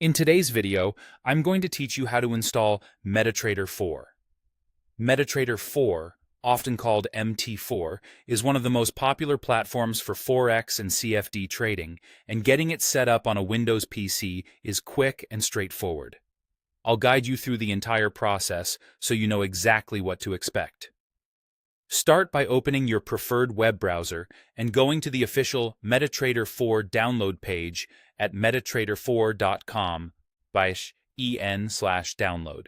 In today's video, I'm going to teach you how to install MetaTrader 4. MetaTrader 4, often called MT4, is one of the most popular platforms for Forex and CFD trading, and getting it set up on a Windows PC is quick and straightforward. I'll guide you through the entire process so you know exactly what to expect. Start by opening your preferred web browser and going to the official MetaTrader 4 download page at metatrader4.com/en/download.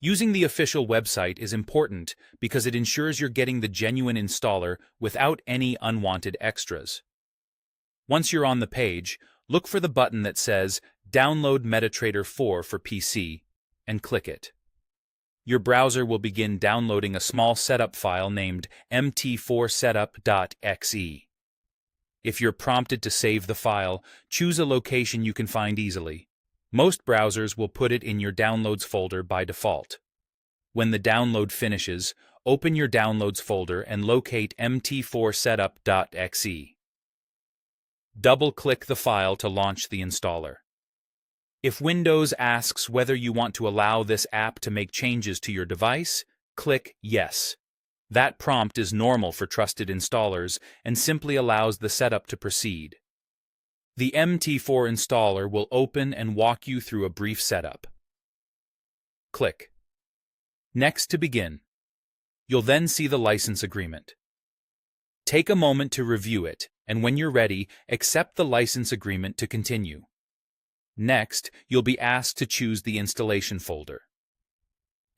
Using the official website is important because it ensures you're getting the genuine installer without any unwanted extras. Once you're on the page, look for the button that says Download MetaTrader 4 for PC and click it. Your browser will begin downloading a small setup file named mt4setup.exe. If you're prompted to save the file, choose a location you can find easily. Most browsers will put it in your Downloads folder by default. When the download finishes, open your Downloads folder and locate mt4setup.exe. Double-click the file to launch the installer. If Windows asks whether you want to allow this app to make changes to your device, click Yes. That prompt is normal for trusted installers and simply allows the setup to proceed. The MT4 installer will open and walk you through a brief setup. Click Next to begin. You'll then see the license agreement. Take a moment to review it, and when you're ready, accept the license agreement to continue. Next, you'll be asked to choose the installation folder.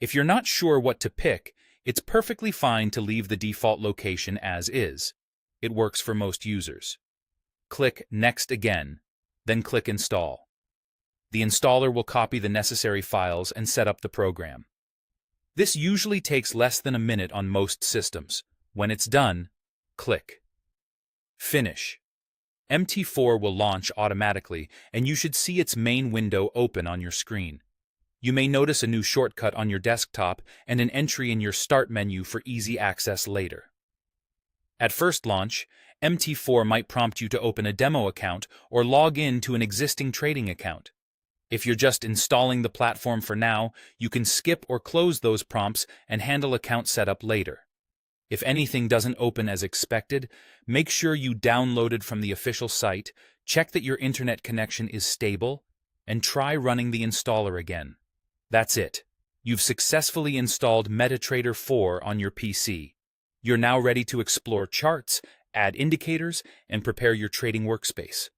If you're not sure what to pick, it's perfectly fine to leave the default location as is. It works for most users. Click Next again, then click Install. The installer will copy the necessary files and set up the program. This usually takes less than a minute on most systems. When it's done, click Finish. MT4 will launch automatically, and you should see its main window open on your screen. You may notice a new shortcut on your desktop and an entry in your Start menu for easy access later. At first launch, MT4 might prompt you to open a demo account or log in to an existing trading account. If you're just installing the platform for now, you can skip or close those prompts and handle account setup later. If anything doesn't open as expected, make sure you downloaded from the official site, check that your internet connection is stable, and try running the installer again. That's it. You've successfully installed MetaTrader 4 on your PC. You're now ready to explore charts, add indicators, and prepare your trading workspace.